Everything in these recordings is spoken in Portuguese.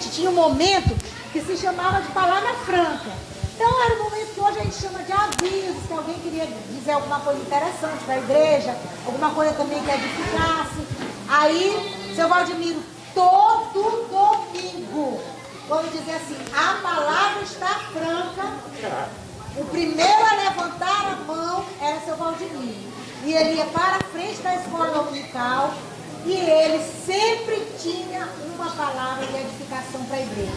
antigamente tinha um momento que se chamava de palavra franca. Então era um momento que hoje a gente chama de aviso, se alguém queria dizer alguma coisa interessante da igreja, alguma coisa também que edificasse. Aí, seu Valdemiro, todo domingo, vamos dizer assim, a palavra está franca. O primeiro a levantar a mão era seu Valdemiro. E ele ia para a frente da escola dominical e ele sempre tinha uma palavra de edificação para a igreja.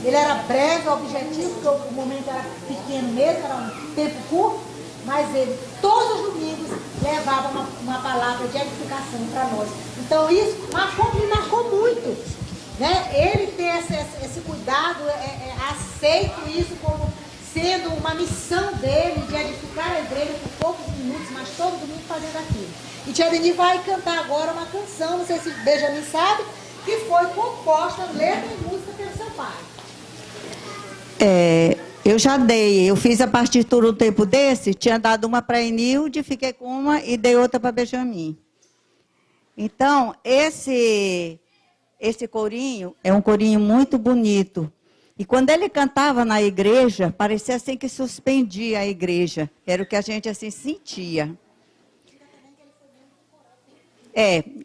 Ele era breve, objetivo, porque o momento era pequeno mesmo, era um tempo curto, mas ele, todos os domingos, levava uma palavra de edificação para nós. Então isso me marcou muito. Né? Ele ter esse cuidado, aceito isso como sendo uma missão dele de edificar a igreja por poucos minutos, mas todo domingo fazendo aquilo. E Tia Deni vai cantar agora uma canção, não sei se Benjamin sabe, que foi composta, letra e música pelo seu pai. Eu já dei, eu fiz a partitura um tempo desse, tinha dado uma para a Enilde, fiquei com uma e dei outra para Benjamin. Então, esse corinho é um corinho muito bonito. E quando ele cantava na igreja, parecia assim que suspendia a igreja. Era o que a gente assim sentia.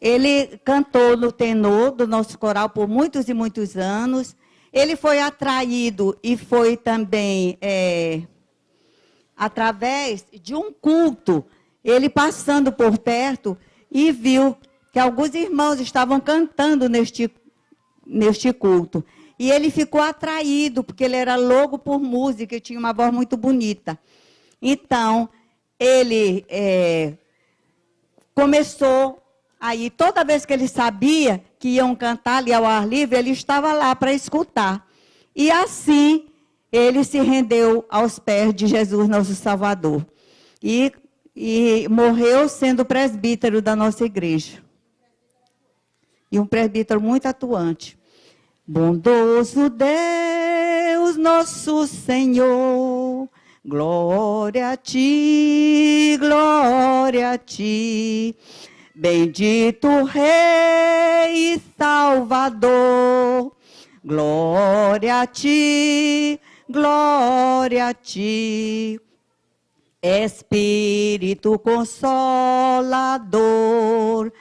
Ele cantou no tenor do nosso coral por muitos e muitos anos. Ele foi atraído e foi também através de um culto. Ele passando por perto e viu que alguns irmãos estavam cantando neste culto. E ele ficou atraído, porque ele era louco por música e tinha uma voz muito bonita. Então, ele começou aí, toda vez que ele sabia que iam cantar ali ao ar livre, ele estava lá para escutar. E assim, ele se rendeu aos pés de Jesus, nosso Salvador. E morreu sendo presbítero da nossa igreja. E um presbítero muito atuante. Bondoso Deus, nosso Senhor, glória a ti, glória a ti. Bendito Rei e Salvador, glória a ti, glória a ti. Espírito Consolador,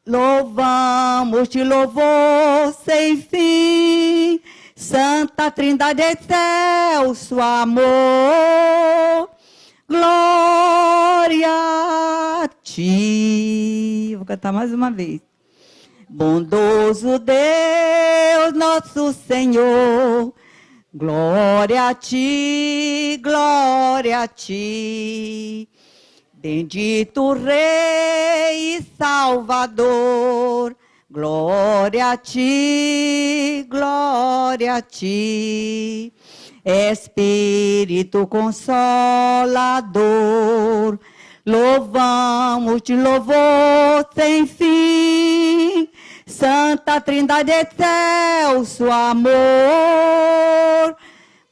louvamos-te, louvor sem fim, Santa Trindade excelso amor, glória a ti. Vou cantar mais uma vez. Bondoso Deus, nosso Senhor, glória a ti, glória a ti. Bendito Rei e Salvador, glória a ti, glória a ti. Espírito Consolador, louvamos-te, louvor sem fim, Santa Trindade excelso amor,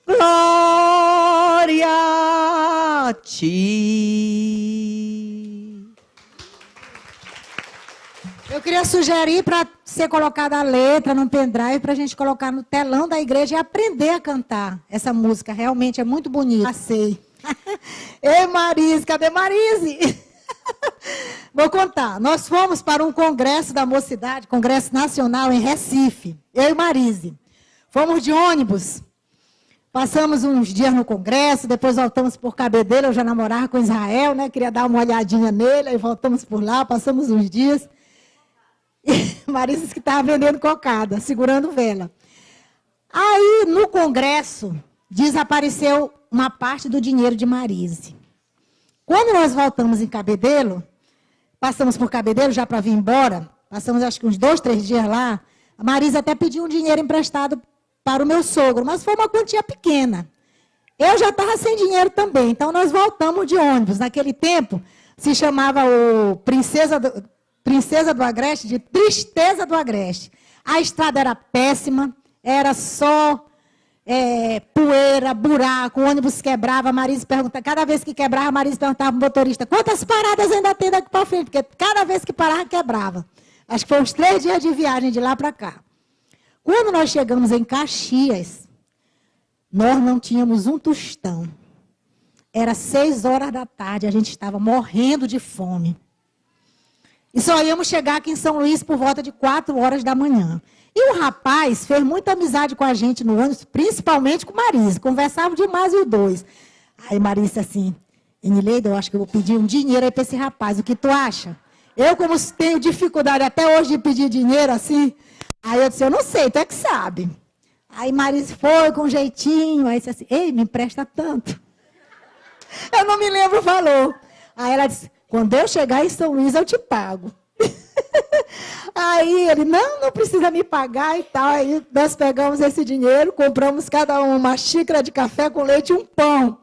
glória a ti. Eu queria sugerir para ser colocada a letra no pendrive, para a gente colocar no telão da igreja e aprender a cantar essa música. Realmente é muito bonita. Passei. Ei, Marise, cadê Marise? Vou contar. Nós fomos para um congresso da mocidade, congresso nacional em Recife. Eu e Marise. Fomos de ônibus. Passamos uns dias no congresso, depois voltamos por Cabedelo. Eu já namorava com Israel, né? Queria dar uma olhadinha nele, aí voltamos por lá, passamos uns dias. Marise disse que estava vendendo cocada, segurando vela. Aí, no congresso, desapareceu uma parte do dinheiro de Marise. Quando nós voltamos em Cabedelo, passamos por Cabedelo já para vir embora, passamos acho que uns 2, 3 dias lá, a Marise até pediu um dinheiro emprestado para o meu sogro, mas foi uma quantia pequena. Eu já estava sem dinheiro também, então nós voltamos de ônibus. Naquele tempo, se chamava o Princesa do Agreste de Tristeza do Agreste. A estrada era péssima, era só poeira, buraco, o ônibus quebrava. A Marise perguntava, cada vez que quebrava, a Marise perguntava para o motorista, quantas paradas ainda tem daqui para frente? Porque cada vez que parava, quebrava. Acho que foi uns 3 dias de viagem de lá para cá. Quando nós chegamos em Caxias, nós não tínhamos um tostão. Era 6 horas da tarde, a gente estava morrendo de fome. E só íamos chegar aqui em São Luís por volta de 4 horas da manhã. E o rapaz fez muita amizade com a gente no ônibus, principalmente com Marisa. Conversava demais os dois. Aí Marisa disse assim, Enileida, eu acho que eu vou pedir um dinheiro aí para esse rapaz. O que tu acha? Eu, como tenho dificuldade até hoje de pedir dinheiro assim, aí eu disse, eu não sei, tu é que sabe. Aí Marisa foi com um jeitinho, aí disse assim, ei, me empresta tanto. Eu não me lembro o valor. Aí ela disse, quando eu chegar em São Luís, eu te pago. Aí ele, não precisa me pagar e tal. Aí nós pegamos esse dinheiro, compramos cada um uma xícara de café com leite e um pão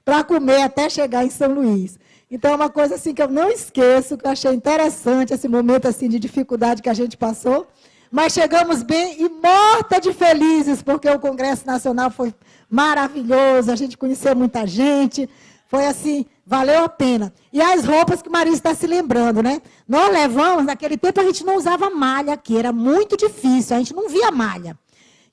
para comer até chegar em São Luís. Então, é uma coisa assim que eu não esqueço, que eu achei interessante, esse momento assim de dificuldade que a gente passou. Mas chegamos bem e morta de felizes, porque o Congresso Nacional foi maravilhoso, a gente conheceu muita gente, foi assim, valeu a pena. E as roupas que Marisa está se lembrando, né? Nós levamos, naquele tempo a gente não usava malha aqui, era muito difícil, a gente não via malha.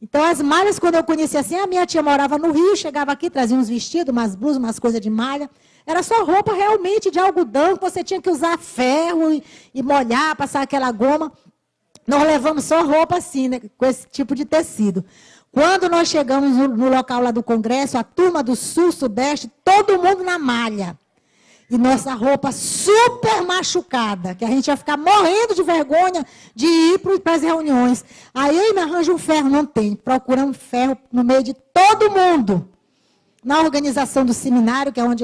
Então, as malhas, quando eu conheci assim, a minha tia morava no Rio, chegava aqui, trazia uns vestidos, umas blusas, umas coisas de malha. Era só roupa realmente de algodão, que você tinha que usar ferro e molhar, passar aquela goma. Nós levamos só roupa assim, né, com esse tipo de tecido. Quando nós chegamos no local lá do Congresso, a turma do Sul, Sudeste, todo mundo na malha. E nossa roupa super machucada, que a gente ia ficar morrendo de vergonha de ir para as reuniões. Aí eu me arranjo um ferro, não tem. Procuramos ferro no meio de todo mundo. Na organização do seminário, que é onde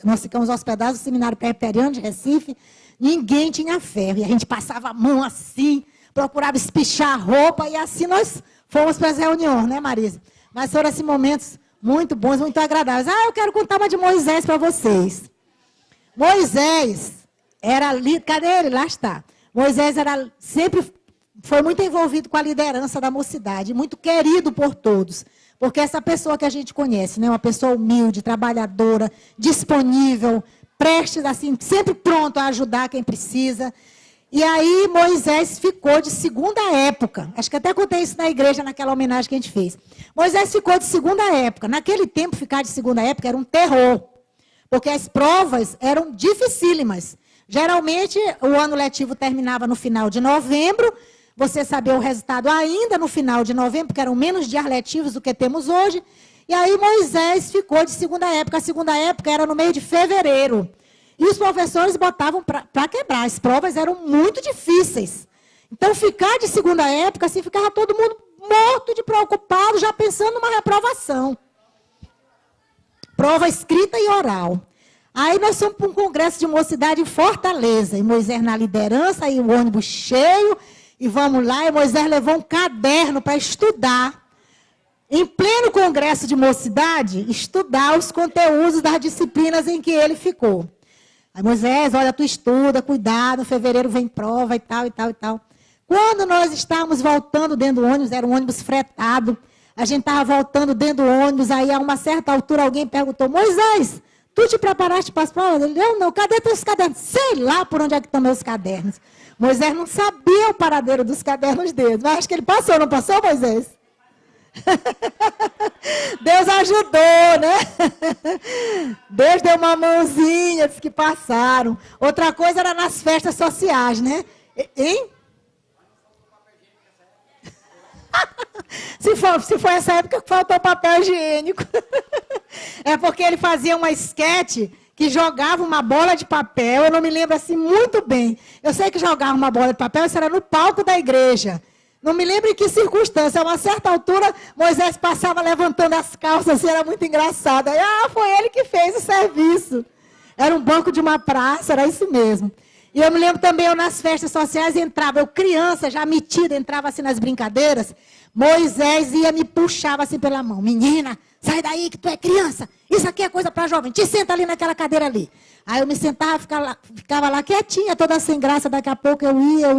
nós ficamos hospedados, o Seminário Presbiteriano de Recife, ninguém tinha ferro. E a gente passava a mão assim, procurava espichar a roupa, e assim nós fomos para as reuniões, né, Marisa? Mas foram assim, momentos muito bons, muito agradáveis. Eu quero contar uma de Moisés para vocês. Moisés era ali, cadê ele? Lá está. Moisés sempre foi muito envolvido com a liderança da mocidade, muito querido por todos. Porque essa pessoa que a gente conhece, né, uma pessoa humilde, trabalhadora, disponível, prestes, assim, sempre pronto a ajudar quem precisa. E aí Moisés ficou de segunda época. Acho que até contei isso na igreja, naquela homenagem que a gente fez. Moisés ficou de segunda época. Naquele tempo, ficar de segunda época era um terror. Porque as provas eram dificílimas. Geralmente, o ano letivo terminava no final de novembro. Você sabia o resultado ainda no final de novembro, porque eram menos dias letivos do que temos hoje. E aí Moisés ficou de segunda época. A segunda época era no meio de fevereiro. E os professores botavam para quebrar. As provas eram muito difíceis. Então, ficar de segunda época, assim, ficava todo mundo morto de preocupado, já pensando numa reprovação. Prova escrita e oral. Aí nós fomos para um congresso de mocidade em Fortaleza. E Moisés na liderança, e o ônibus cheio. E vamos lá, e Moisés levou um caderno para estudar. Em pleno congresso de mocidade, estudar os conteúdos das disciplinas em que ele ficou. Aí Moisés, olha, tu estuda, cuidado, em fevereiro vem prova e tal, e tal, e tal. Quando nós estávamos voltando dentro do ônibus, era um ônibus fretado, a gente estava voltando dentro do ônibus, aí a uma certa altura alguém perguntou, Moisés, tu te preparaste para as provas? Ele disse, não, cadê teus cadernos? Sei lá por onde é que estão meus cadernos. Moisés não sabia o paradeiro dos cadernos dele, mas acho que ele passou, não passou, Moisés? Deus ajudou, né? Deus deu uma mãozinha, disse que passaram. Outra coisa era nas festas sociais, né? Hein? Se for essa época que faltou papel higiênico. É porque ele fazia uma esquete que jogava uma bola de papel, eu não me lembro assim muito bem. Eu sei que jogava uma bola de papel, isso era no palco da igreja. Não me lembro em que circunstância. A uma certa altura, Moisés passava levantando as calças, e era muito engraçado. Aí, foi ele que fez o serviço. Era um banco de uma praça, era isso mesmo. E eu me lembro também, eu nas festas sociais entrava, eu criança, já metida, entrava assim nas brincadeiras, Moisés ia me puxava assim pela mão. Menina, sai daí que tu é criança. Isso aqui é coisa para jovem. Te senta ali naquela cadeira ali. Aí eu me sentava, ficava lá quietinha, toda sem graça. Daqui a pouco eu ia.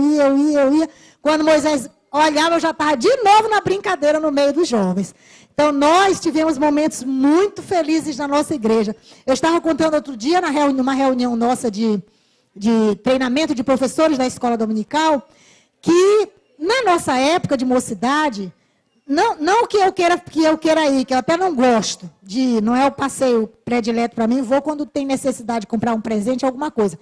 Quando Moisés olhava, eu já estava de novo na brincadeira no meio dos jovens. Então, nós tivemos momentos muito felizes na nossa igreja. Eu estava contando outro dia, numa reunião nossa de treinamento de professores da escola dominical, que na nossa época de mocidade, não que eu queira ir, que eu até não gosto de ir, não é o passeio predileto para mim, vou quando tem necessidade de comprar um presente, alguma coisa.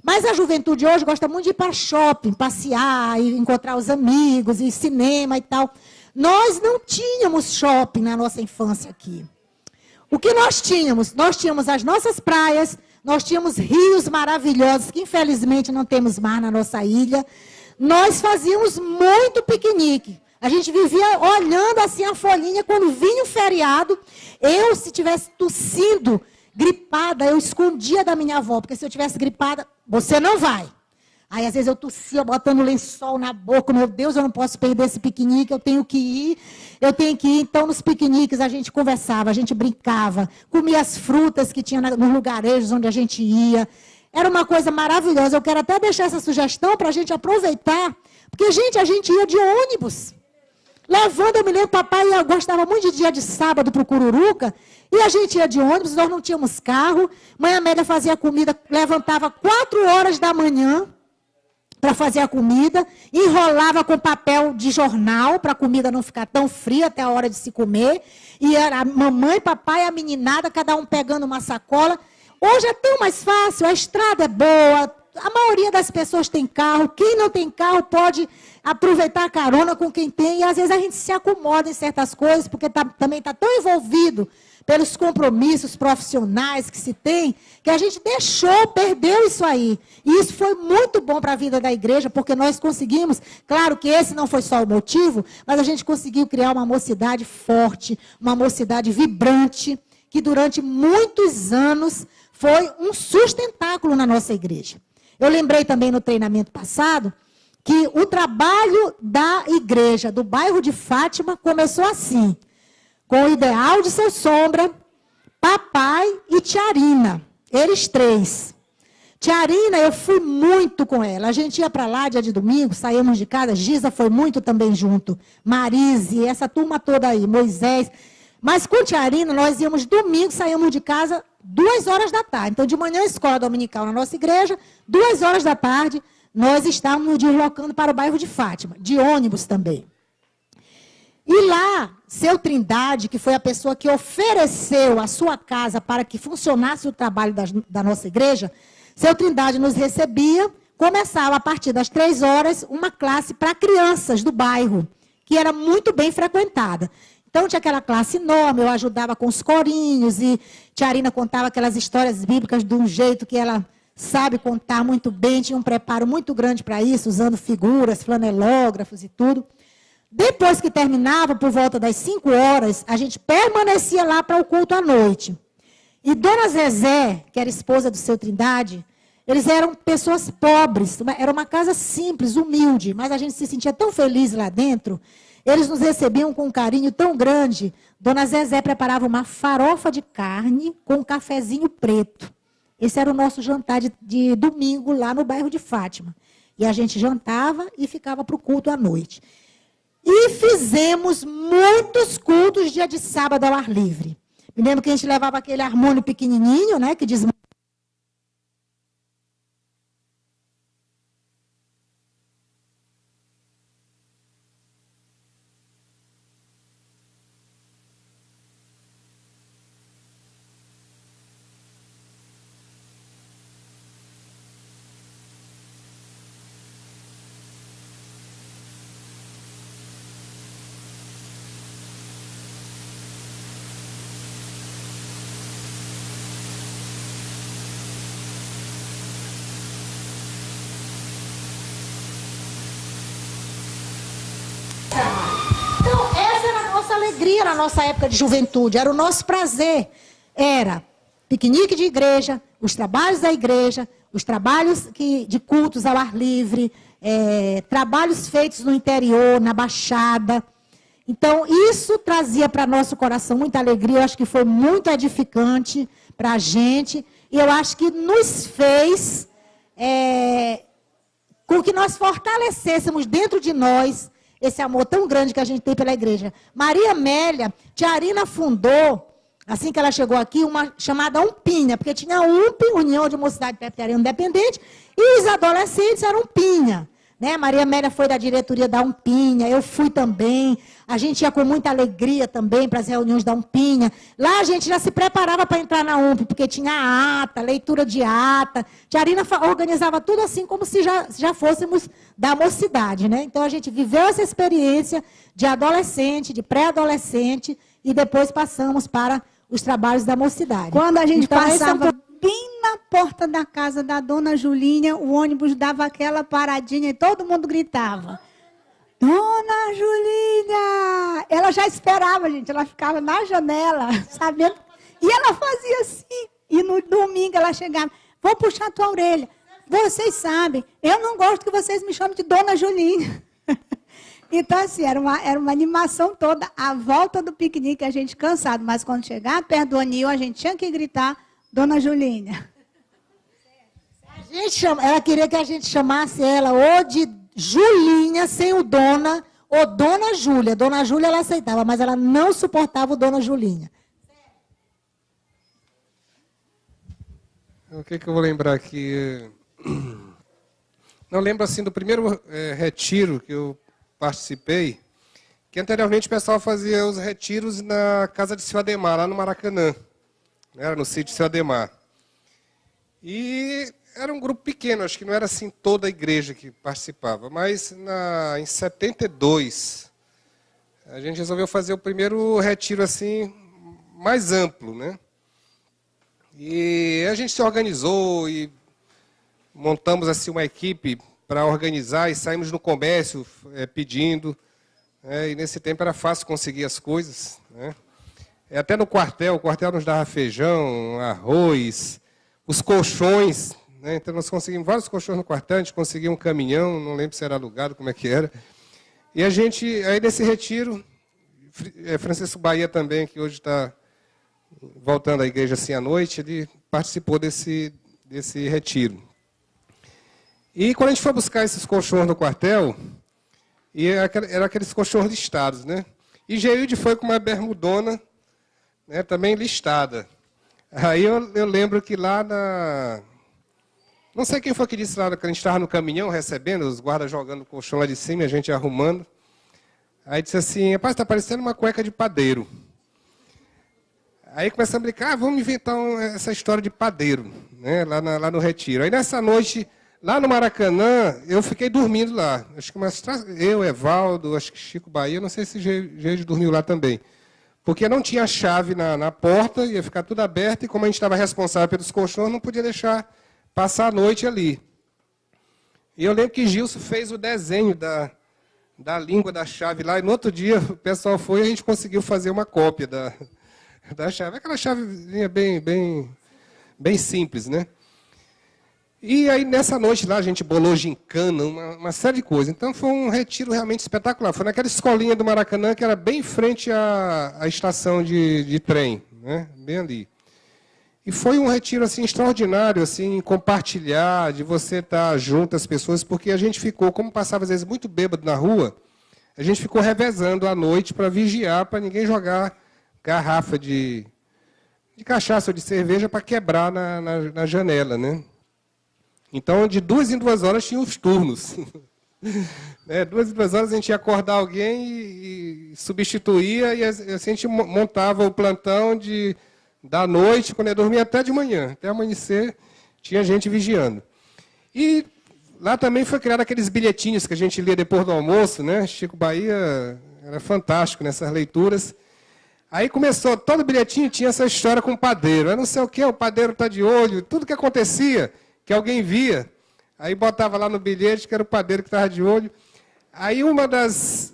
Mas a juventude hoje gosta muito de ir para shopping, passear, e encontrar os amigos, e cinema e tal. Nós não tínhamos shopping na nossa infância aqui. O que nós tínhamos? Nós tínhamos as nossas praias, nós tínhamos rios maravilhosos, que infelizmente não temos mais na nossa ilha. Nós fazíamos muito piquenique. A gente vivia olhando assim a folhinha, quando vinha o feriado, eu, se tivesse tossindo, gripada, eu escondia da minha avó, porque se eu tivesse gripada, você não vai. Aí, às vezes, eu tossia, botando lençol na boca, meu Deus, eu não posso perder esse piquenique, eu tenho que ir. Então, nos piqueniques, a gente conversava, a gente brincava, comia as frutas que tinha nos lugarejos onde a gente ia. Era uma coisa maravilhosa. Eu quero até deixar essa sugestão para a gente aproveitar, porque, gente, a gente ia de ônibus. Levando, eu me lembro, papai gostava muito de dia de sábado para o Cururuca, e a gente ia de ônibus, nós não tínhamos carro, mãe Amélia fazia comida, levantava 4 horas da manhã para fazer a comida, enrolava com papel de jornal, para a comida não ficar tão fria até a hora de se comer, e era a mamãe, papai, a meninada, cada um pegando uma sacola. Hoje é tão mais fácil, a estrada é boa, a maioria das pessoas tem carro, quem não tem carro pode aproveitar a carona com quem tem, e às vezes a gente se acomoda em certas coisas, porque também está tão envolvido pelos compromissos profissionais que se tem, que a gente perdeu isso aí. E isso foi muito bom para a vida da igreja, porque nós conseguimos, claro que esse não foi só o motivo, mas a gente conseguiu criar uma mocidade forte, uma mocidade vibrante, que durante muitos anos foi um sustentáculo na nossa igreja. Eu lembrei também no treinamento passado, que o trabalho da igreja do bairro de Fátima começou assim, com o Ideal de Seu Sombra, papai e Tiarina, eles 3. Tiarina, eu fui muito com ela, a gente ia para lá dia de domingo, saímos de casa, Giza foi muito também junto, Marise, essa turma toda aí, Moisés, mas com Tiarina nós íamos domingo, saímos de casa 2 horas da tarde, então de manhã escola dominical na nossa igreja, 2 horas da tarde, nós estávamos nos deslocando para o bairro de Fátima, de ônibus também. E lá, seu Trindade, que foi a pessoa que ofereceu a sua casa para que funcionasse o trabalho da nossa igreja, seu Trindade nos recebia, começava a partir das 3 horas uma classe para crianças do bairro, que era muito bem frequentada. Então, tinha aquela classe enorme, eu ajudava com os corinhos, e Tiarina contava aquelas histórias bíblicas de um jeito que ela sabe contar muito bem, tinha um preparo muito grande para isso, usando figuras, flanelógrafos e tudo. Depois que terminava, por volta das 5 horas, a gente permanecia lá para o culto à noite. E Dona Zezé, que era esposa do seu Trindade, eles eram pessoas pobres, era uma casa simples, humilde, mas a gente se sentia tão feliz lá dentro. Eles nos recebiam com um carinho tão grande. Dona Zezé preparava uma farofa de carne com um cafezinho preto. Esse era o nosso jantar de domingo lá no bairro de Fátima. E a gente jantava e ficava para o culto à noite. E fizemos muitos cultos dia de sábado ao ar livre. Me lembro que a gente levava aquele harmônio pequenininho, né, que diz... Então, essa era a nossa alegria na nossa época de juventude, era o nosso prazer. Era piquenique de igreja, os trabalhos da igreja, os trabalhos de cultos ao ar livre, trabalhos feitos no interior, na Baixada. Então, isso trazia para nosso coração muita alegria, eu acho que foi muito edificante para a gente, e eu acho que nos fez com que nós fortalecêssemos dentro de nós esse amor tão grande que a gente tem pela igreja. Maria Amélia, Tiarina fundou, assim que ela chegou aqui, uma chamada Umpinha, porque tinha a UMP, União de Mocidade Presbiteriana Independente, e os adolescentes eram Pinha. né? Maria Amélia foi da diretoria da Umpinha, eu fui também. A gente ia com muita alegria também para as reuniões da Umpinha. Lá a gente já se preparava para entrar na UMP, porque tinha a ata, leitura de ata. Tiarina organizava tudo assim como se já fôssemos da mocidade, né? Então a gente viveu essa experiência de adolescente, de pré-adolescente, e depois passamos para os trabalhos da mocidade. Quando a gente então, passava bem na porta da casa da dona Julinha, o ônibus dava aquela paradinha e todo mundo gritava: Dona Julinha! Ela já esperava, gente, ela ficava na janela, sabendo? E ela fazia assim. E no domingo ela chegava: vou puxar a tua orelha. Vocês sabem, eu não gosto que vocês me chamem de Dona Julinha. Então, assim, era uma animação toda, a volta do piquenique, a gente cansado, mas quando chegava perto do anil, a gente tinha que gritar Dona Julinha. Ela queria que a gente chamasse ela ou de Julinha, sem o Dona, ou Dona Júlia. Dona Júlia ela aceitava, mas ela não suportava o Dona Julinha. O que eu vou lembrar aqui? Não lembro assim do primeiro retiro que eu participei, que anteriormente o pessoal fazia os retiros na casa de Seu Ademar, lá no Maracanã. Era no sítio Seu Ademar. E era um grupo pequeno, acho que não era assim toda a igreja que participava, mas em 72, a gente resolveu fazer o primeiro retiro assim, mais amplo, né? E a gente se organizou e montamos assim uma equipe para organizar e saímos no comércio pedindo. E nesse tempo era fácil conseguir as coisas, né? Até no quartel, o quartel nos dava feijão, arroz, os colchões, né? Então nós conseguimos vários colchões no quartel, a gente conseguia um caminhão, não lembro se era alugado, como é que era. E a gente, aí nesse retiro, Francisco Bahia também, que hoje está voltando à igreja assim à noite, ele participou desse retiro. E quando a gente foi buscar esses colchões no quartel, eram aqueles colchões listados, né? E Geilde foi com uma bermudona, né, também listada. Aí eu lembro que lá não sei quem foi que disse lá, que a gente estava no caminhão recebendo, os guardas jogando o colchão lá de cima e a gente arrumando. Aí disse assim: rapaz, está parecendo uma cueca de padeiro. Aí começamos a brincar: vamos inventar essa história de padeiro, né, lá no retiro. Aí nessa noite, lá no Maracanã, eu fiquei dormindo lá. Acho que eu, Evaldo, acho que Chico Bahia, não sei se Geide dormiu lá também. Porque não tinha chave na porta, ia ficar tudo aberto, e como a gente estava responsável pelos colchões, não podia deixar passar a noite ali. E eu lembro que Gilson fez o desenho da língua da chave lá, e no outro dia o pessoal foi e a gente conseguiu fazer uma cópia da chave. Aquela chavezinha bem simples, né? E aí, nessa noite lá, a gente bolou gincana, uma série de coisas. Então, foi um retiro realmente espetacular. Foi naquela escolinha do Maracanã, que era bem em frente à estação de trem, né? Bem ali. E foi um retiro assim, extraordinário, assim, compartilhar, de você estar junto às pessoas, porque a gente ficou, como passava às vezes muito bêbado na rua, a gente ficou revezando à noite para vigiar, para ninguém jogar garrafa de cachaça ou de cerveja para quebrar na janela, né? Então, de 2 em 2 horas, tinha os turnos. 2 em 2 horas, a gente ia acordar alguém e substituía, e assim a gente montava o plantão da noite, quando ia dormir, até de manhã. Até amanhecer, tinha gente vigiando. E lá também foi criado aqueles bilhetinhos que a gente lia depois do almoço, né? Chico Bahia era fantástico nessas leituras. Aí começou, todo bilhetinho tinha essa história com o padeiro. Eu não sei o que, o padeiro está de olho, tudo que acontecia, que alguém via, aí botava lá no bilhete que era o padeiro que estava de olho. Aí uma das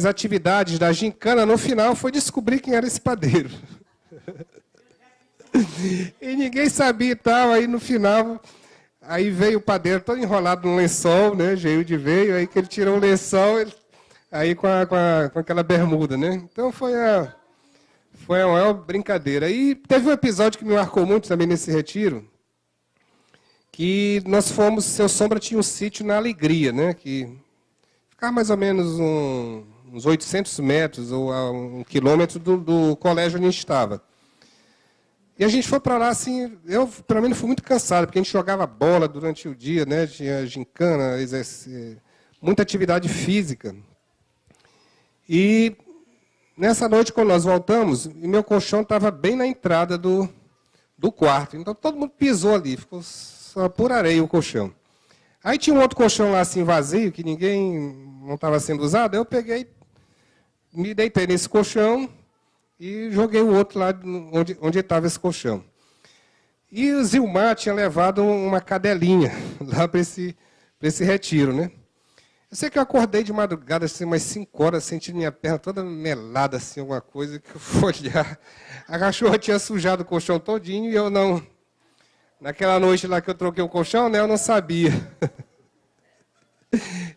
atividades da gincana, no final, foi descobrir quem era esse padeiro. E ninguém sabia e tal, aí no final, aí veio o padeiro todo enrolado no lençol, né? Geilde veio, aí que ele tirou o lençol, aí com aquela bermuda, né? Então foi uma brincadeira. E teve um episódio que me marcou muito também nesse retiro, que nós fomos, Seu Sombra tinha um sítio na Alegria, né? Que ficava mais ou menos uns 800 metros ou a 1 quilômetro do colégio onde a gente estava. E a gente foi para lá, assim, eu, pelo menos, fui muito cansado, porque a gente jogava bola durante o dia, né? Tinha gincana, muita atividade física. E nessa noite, quando nós voltamos, meu colchão estava bem na entrada do quarto. Então, todo mundo pisou ali, ficou só por areia o colchão. Aí tinha um outro colchão lá assim vazio, que ninguém não estava sendo usado. Eu peguei, me deitei nesse colchão e joguei o outro lá onde estava esse colchão. E o Zilmar tinha levado uma cadelinha lá para esse retiro, né? Eu sei que eu acordei de madrugada, assim, umas 5 horas, sentindo minha perna toda melada, assim, alguma coisa, que eu fui olhar. A cachorra tinha sujado o colchão todinho e eu não... Naquela noite lá que eu troquei o colchão, né, eu não sabia.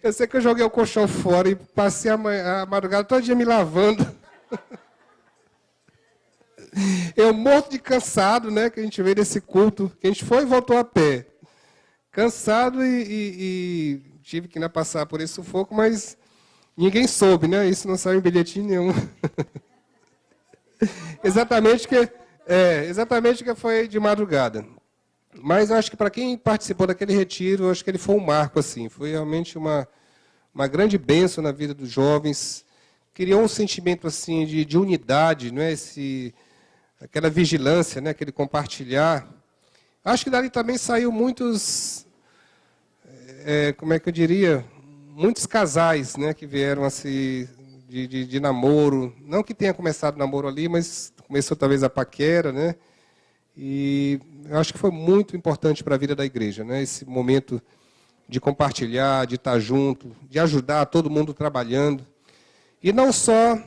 Eu sei que eu joguei o colchão fora e passei a madrugada todo dia me lavando. Eu morto de cansado, né, que a gente veio desse culto, que a gente foi e voltou a pé. Cansado e tive que ainda passar por esse sufoco, mas ninguém soube, né? Isso não saiu em bilhetinho nenhum. Exatamente que foi de madrugada. Mas eu acho que para quem participou daquele retiro, eu acho que ele foi um marco, assim. Foi realmente uma grande bênção na vida dos jovens. Criou um sentimento assim de unidade, não é? Aquela vigilância, né? Aquele compartilhar. Acho que dali também saiu muitos, como é que eu diria, muitos casais, né? Que vieram assim de namoro. Não que tenha começado o namoro ali, mas começou talvez a paquera, né? E eu acho que foi muito importante para a vida da igreja, né? Esse momento de compartilhar, de estar junto, de ajudar todo mundo trabalhando. E não só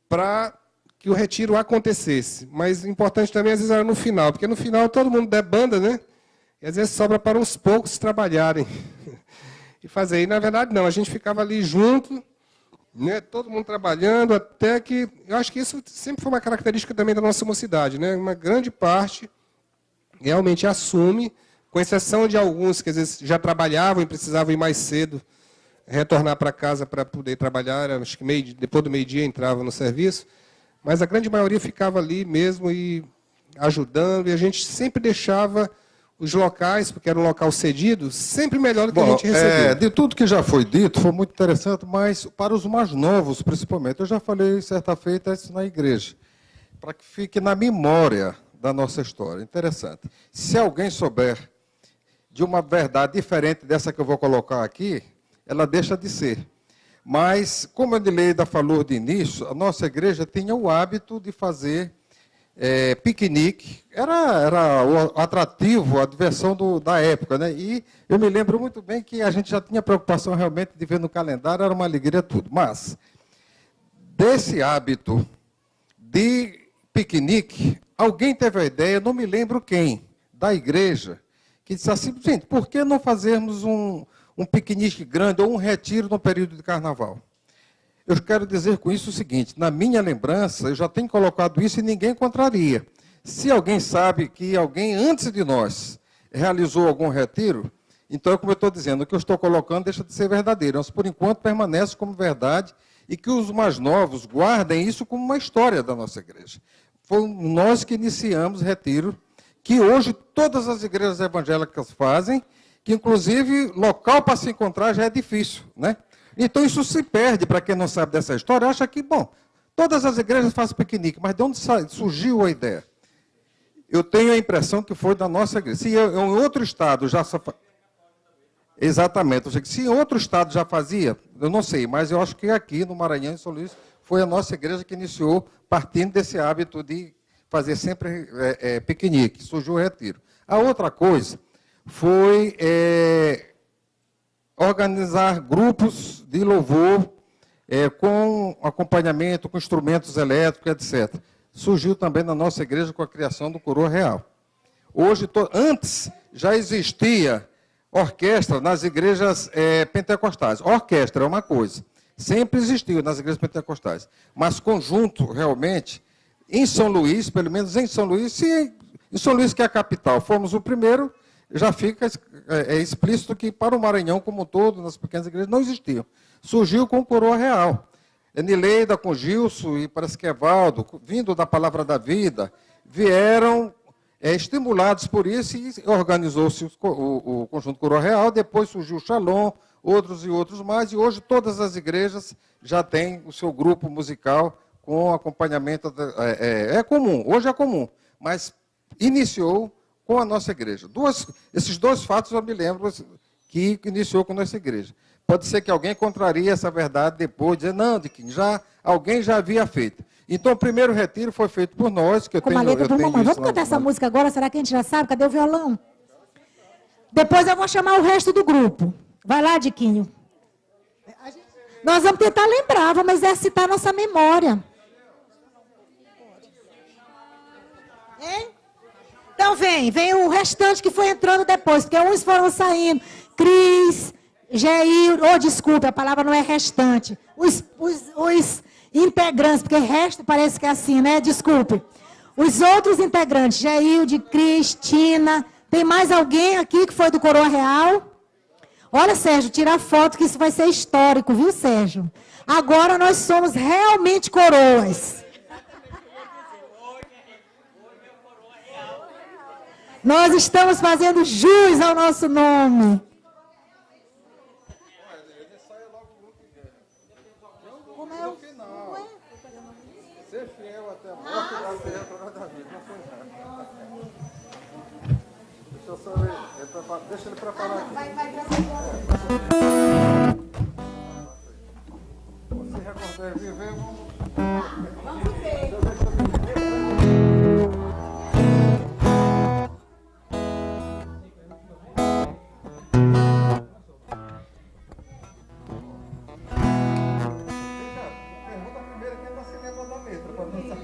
para que o retiro acontecesse, mas importante também, às vezes, era no final, porque no final todo mundo debanda, né? E às vezes sobra para uns poucos trabalharem e fazer. E, na verdade, não, a gente ficava ali junto, né? Todo mundo trabalhando, até que... Eu acho que isso sempre foi uma característica também da nossa mocidade, né? Uma grande parte realmente assume, com exceção de alguns que às vezes já trabalhavam e precisavam ir mais cedo, retornar para casa para poder trabalhar, acho que depois do meio-dia entrava no serviço, mas a grande maioria ficava ali mesmo e ajudando, e a gente sempre deixava os locais, porque era um local cedido, sempre melhor do que a gente recebia. De tudo que já foi dito, foi muito interessante, mas para os mais novos, principalmente, eu já falei certa feita isso na igreja, para que fique na memória da nossa história. Interessante. Se alguém souber de uma verdade diferente dessa que eu vou colocar aqui, ela deixa de ser. Mas, como a Nileida falou de início, a nossa igreja tinha o hábito de fazer piquenique. Era o atrativo, a diversão da época, né? E eu me lembro muito bem que a gente já tinha preocupação realmente de ver no calendário, era uma alegria tudo. Mas, desse hábito de piquenique, alguém teve a ideia, não me lembro quem, da igreja, que disse assim, gente, por que não fazermos um piquenique grande ou um retiro no período de carnaval? Eu quero dizer com isso o seguinte, na minha lembrança, eu já tenho colocado isso e ninguém contraria. Se alguém sabe que alguém antes de nós realizou algum retiro, então, como eu estou dizendo, o que eu estou colocando deixa de ser verdadeiro, mas por enquanto permanece como verdade e que os mais novos guardem isso como uma história da nossa igreja. Foi nós que iniciamos retiro, que hoje todas as igrejas evangélicas fazem, que inclusive local para se encontrar já é difícil, né? Então isso se perde, para quem não sabe dessa história, acha que, bom, todas as igrejas fazem piquenique, mas de onde surgiu a ideia? Eu tenho a impressão que foi da nossa igreja. Se em outro estado já... Exatamente, se em outro estado já fazia, eu não sei, mas eu acho que aqui no Maranhão, em São Luís, foi a nossa igreja que iniciou, partindo desse hábito de fazer sempre piquenique, surgiu o retiro. A outra coisa foi organizar grupos de louvor com acompanhamento, com instrumentos elétricos, etc. Surgiu também na nossa igreja com a criação do Coroa Real. Hoje, antes já existia orquestra nas igrejas pentecostais. Orquestra é uma coisa, sempre existiu nas igrejas pentecostais, mas conjunto, realmente, em São Luís, pelo menos em São Luís, se em São Luís, que é a capital, fomos o primeiro, já fica explícito que para o Maranhão como um todo, nas pequenas igrejas, não existiam. Surgiu com o Coroa Real. Nileida com Gilson e parece que Evaldo, vindo da Palavra da Vida, vieram estimulados por isso e organizou-se o conjunto Coroa Real, depois surgiu o Shalom, outros e outros mais, e hoje todas as igrejas já têm o seu grupo musical com acompanhamento. É comum, hoje é comum, mas iniciou com a nossa igreja. Esses dois fatos eu me lembro que iniciou com a nossa igreja. Pode ser que alguém contraria essa verdade depois, dizer, não, de que alguém já havia feito. Então, o primeiro retiro foi feito por nós, que eu Com a letra do mamãe. Vamos cantar essa música agora? Será que a gente já sabe? Cadê o violão? Depois eu vou chamar o resto do grupo. Vai lá, Diquinho. Nós vamos tentar lembrar, vamos exercitar nossa memória. Hein? Então vem o restante que foi entrando depois, porque uns foram saindo. Cris, Geir, desculpe, a palavra não é restante. Os integrantes, porque resto parece que é assim, né? Desculpe. Os outros integrantes, Geilde, Cristina, tem mais alguém aqui que foi do Coroa Real? Olha, Sérgio, tira a foto que isso vai ser histórico, viu, Sérgio? Agora nós somos realmente coroas. Nós estamos fazendo jus ao nosso nome. Ser fiel até a morte da terra da vida, não foi nada. Deixa eu só ver. Deixa ele preparar aqui. Se recordar e viver, vamos ver. Pergunta primeiro quem está se lembrando da letra, para não saber.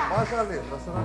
Mais a letra, você vai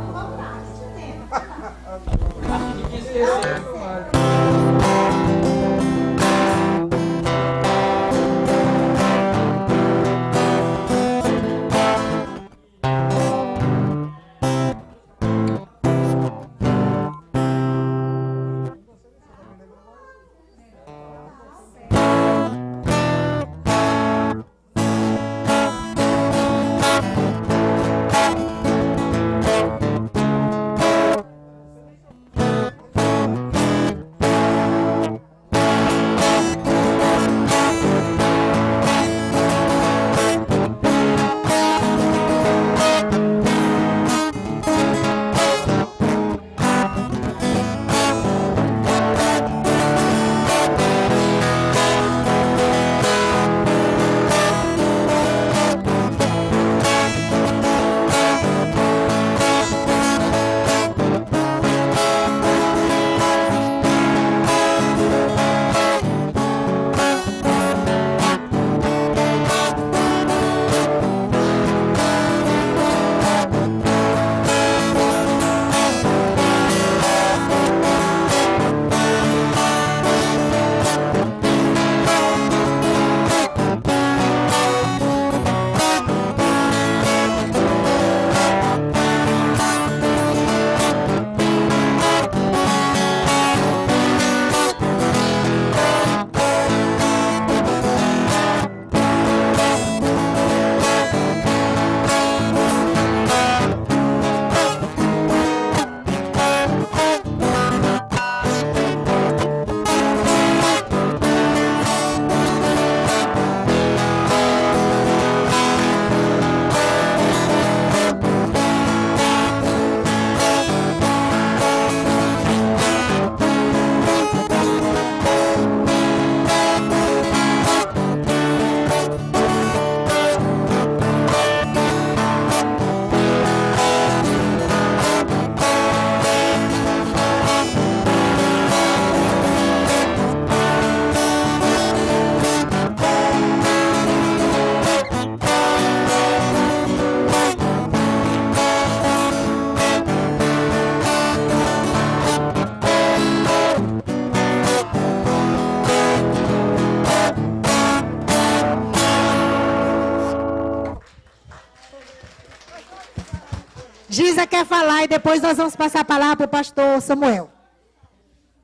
Giza quer falar e depois nós vamos passar a palavra para o pastor Samuel.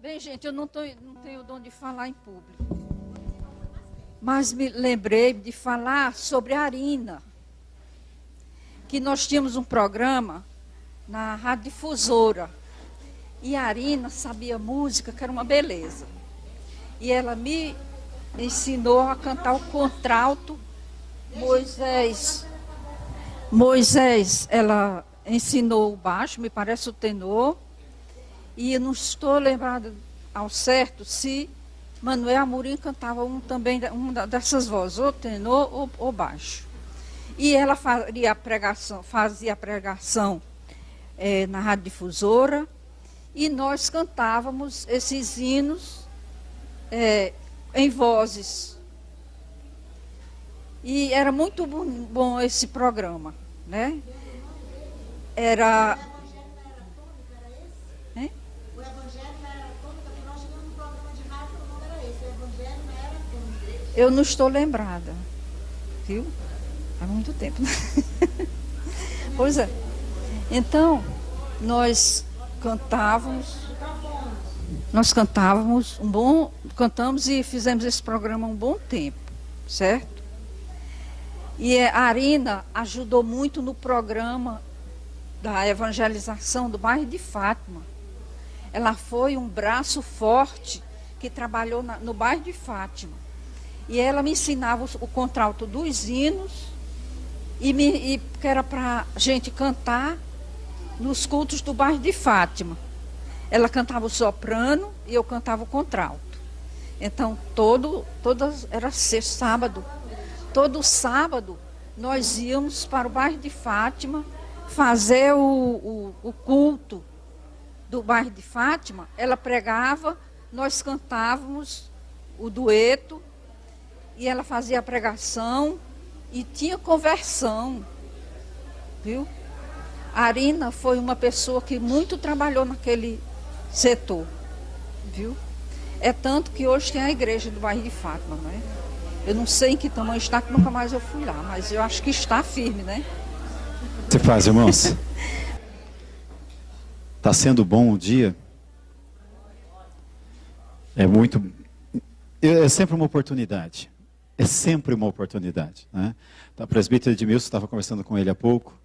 Bem, gente, eu não tenho o dom de falar em público. Mas me lembrei de falar sobre a Arina. Que nós tínhamos um programa na Rádio Difusora. E a Arina sabia música, que era uma beleza. E ela me ensinou a cantar o contralto. Moisés, ela ensinou o baixo, me parece o tenor. E eu não estou lembrada ao certo se Manuel Amorim cantava uma dessas vozes, ou tenor ou baixo. E ela fazia a pregação na Rádio Difusora, e nós cantávamos esses hinos em vozes. E era muito bom esse programa, né? Era... Hein? O Evangelho não era tônica, porque nós tínhamos um programa de rádio, o nome era esse, o Evangelho não era tônica. Eu não estou lembrada, viu? Há muito tempo. Pois é. Então, nós cantávamos cantamos e fizemos esse programa um bom tempo, certo? E a Arina ajudou muito no programa da evangelização do bairro de Fátima. Ela foi um braço forte que trabalhou no bairro de Fátima. E ela me ensinava o contralto dos hinos e que era para a gente cantar nos cultos do bairro de Fátima. Ela cantava o soprano e eu cantava o contralto. Então, era sábado. Todo sábado nós íamos para o bairro de Fátima fazer o culto do bairro de Fátima. Ela pregava, nós cantávamos o dueto e ela fazia a pregação e tinha conversão, viu? A Arina foi uma pessoa que muito trabalhou naquele setor, viu? É tanto que hoje tem a igreja do bairro de Fátima, não é? Eu não sei em que tamanho está, que nunca mais eu fui lá, mas eu acho que está firme, né? Você faz, irmãos? Está sendo bom o dia? É sempre uma oportunidade. É sempre uma oportunidade, né? O presbítero Edmilson, estava conversando com ele há pouco,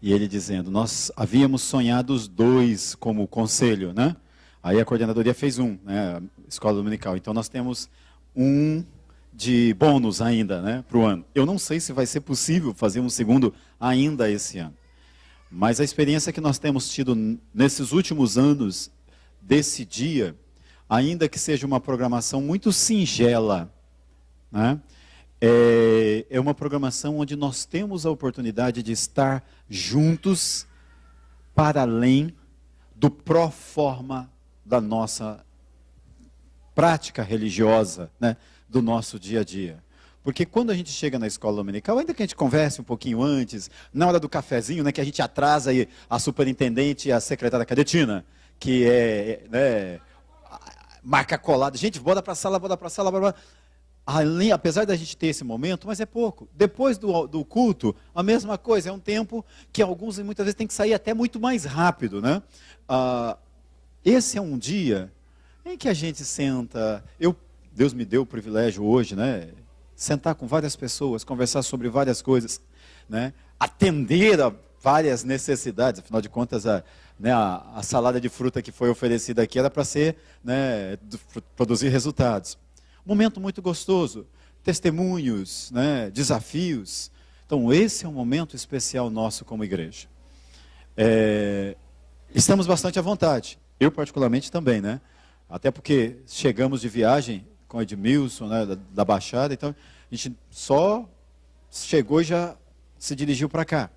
e ele dizendo, nós havíamos sonhado os dois como conselho, né? Aí a coordenadoria fez né? A escola dominical. Então nós temos um de bônus ainda, né? Para o ano. Eu não sei se vai ser possível fazer um segundo ainda esse ano. Mas a experiência que nós temos tido nesses últimos anos desse dia, ainda que seja uma programação muito singela, né? É uma programação onde nós temos a oportunidade de estar juntos para além do pró forma da nossa prática religiosa, né? Do nosso dia a dia. Porque quando a gente chega na escola dominical, ainda que a gente converse um pouquinho antes, na hora do cafezinho, né, que a gente atrasa aí a superintendente e a secretária cadetina, que né, marca colada, gente, bora para a sala, bora para a sala, bora. Ali, apesar da gente ter esse momento, mas é pouco. Depois do culto, a mesma coisa, é um tempo que alguns muitas vezes tem que sair até muito mais rápido, né? Esse é um dia em que a gente senta, Deus me deu o privilégio hoje, né? Sentar com várias pessoas, conversar sobre várias coisas, né? Atender a várias necessidades, afinal de contas, a salada de fruta que foi oferecida aqui era para ser, né, produzir resultados. Momento muito gostoso, testemunhos, né, desafios. Então, esse é um momento especial nosso como igreja. Estamos bastante à vontade, eu particularmente também, né? Até porque chegamos de viagem com o Edmilson, né, da Baixada, então a gente só chegou e já se dirigiu para cá.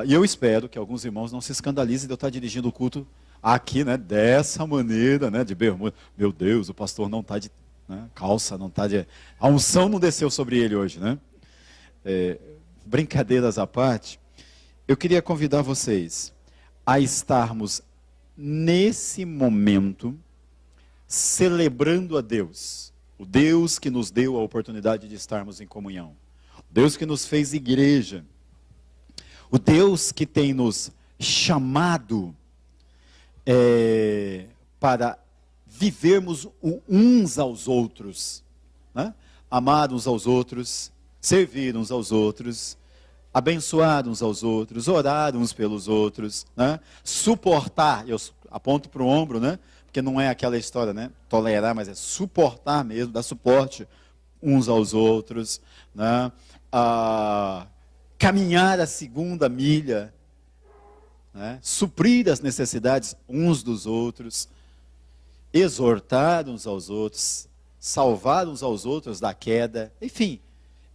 E eu espero que alguns irmãos não se escandalizem de eu estar dirigindo o culto aqui, né, dessa maneira, né, de bermuda. Meu Deus, o pastor não está de, né, calça, não está de... A unção não desceu sobre ele hoje, né? Brincadeiras à parte, eu queria convidar vocês a estarmos nesse momento celebrando a Deus, o Deus que nos deu a oportunidade de estarmos em comunhão, o Deus que nos fez igreja, O Deus que tem nos chamado para vivermos uns aos outros, né? Amar uns aos outros, servir uns aos outros, abençoar uns aos outros, orar uns pelos outros, né? Suportar, eu aponto para o ombro, né? Porque não é aquela história, né? Tolerar, mas é suportar mesmo, dar suporte uns aos outros, né? Caminhar a segunda milha, né? Suprir as necessidades uns dos outros, exortar uns aos outros, salvar uns aos outros da queda, enfim,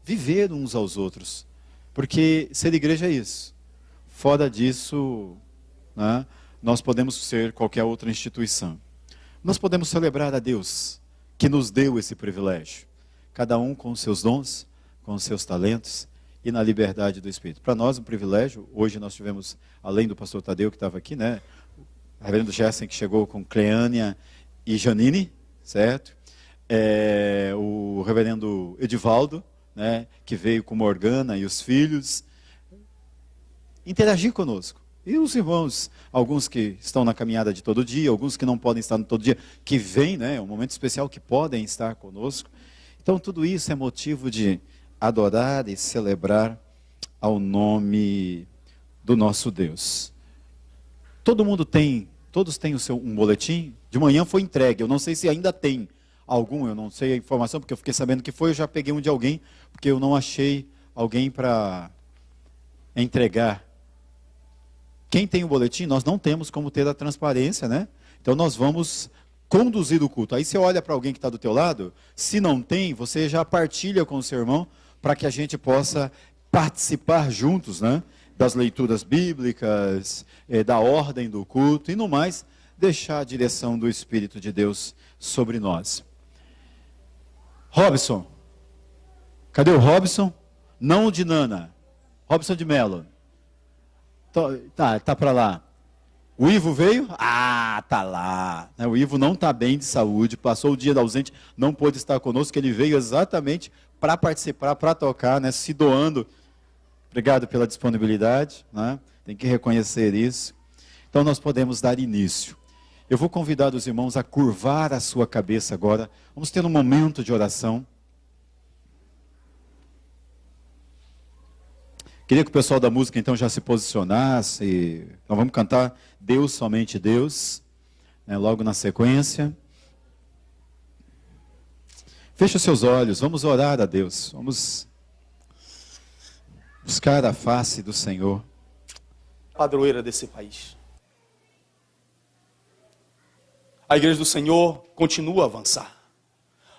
viver uns aos outros, porque ser igreja é isso. Fora disso, né, nós podemos ser qualquer outra instituição. Nós podemos celebrar a Deus que nos deu esse privilégio, cada um com os seus dons, com os seus talentos e na liberdade do Espírito. Para nós um privilégio. Hoje nós tivemos, além do pastor Tadeu que estava aqui, né, o reverendo Gerson que chegou com Cleânia e Janine, certo? O reverendo Edivaldo, né, que veio com Morgana e os filhos, interagir conosco. E os irmãos, alguns que estão na caminhada de todo dia, alguns que não podem estar no todo dia, que vêm, né, um momento especial, que podem estar conosco. Então tudo isso é motivo de adorar e celebrar ao nome do nosso Deus. Todos têm um boletim. De manhã foi entregue, eu não sei se ainda tem algum, eu não sei a informação, porque eu fiquei sabendo que foi, eu já peguei um de alguém, porque eu não achei alguém para entregar. Quem tem o boletim, nós não temos como ter a transparência, né? Então nós vamos conduzir o culto. Aí você olha para alguém que está do teu lado, se não tem, você já partilha com o seu irmão, para que a gente possa participar juntos, né? Das leituras bíblicas, da ordem do culto, e no mais, deixar a direção do Espírito de Deus sobre nós. Robson. Cadê o Robson? Não o de Nana. Robson de Mello. Tá para lá. O Ivo veio? Ah, tá lá. O Ivo não está bem de saúde, passou o dia da ausente, não pôde estar conosco, ele veio exatamente para participar, para tocar, né, se doando. Obrigado pela disponibilidade, né? Tem que reconhecer isso. Então nós podemos dar início. Eu vou convidar os irmãos a curvar a sua cabeça agora. Vamos ter um momento de oração. Queria que o pessoal da música então já se posicionasse. Nós vamos cantar Deus, somente Deus, né, logo na sequência. Feche os seus olhos, vamos orar a Deus. Vamos buscar a face do Senhor. Padroeira desse país. A igreja do Senhor continua a avançar.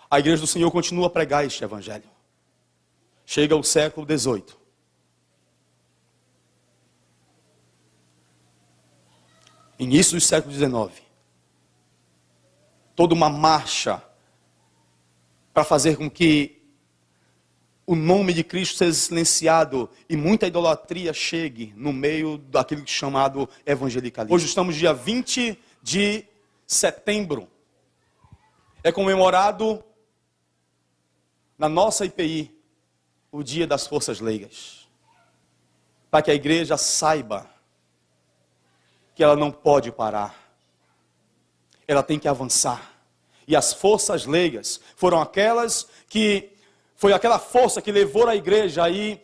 A igreja do Senhor continua a pregar este evangelho. Chega ao século XVIII. Início do século XIX. Toda uma marcha para fazer com que o nome de Cristo seja silenciado e muita idolatria chegue no meio daquilo chamado evangelicalismo. Hoje estamos dia 20 de setembro. É comemorado na nossa IPI o Dia das Forças Leigas. Para que a igreja saiba que ela não pode parar. Ela tem que avançar. E as forças leigas foram aquelas que... Foi aquela força que levou a igreja e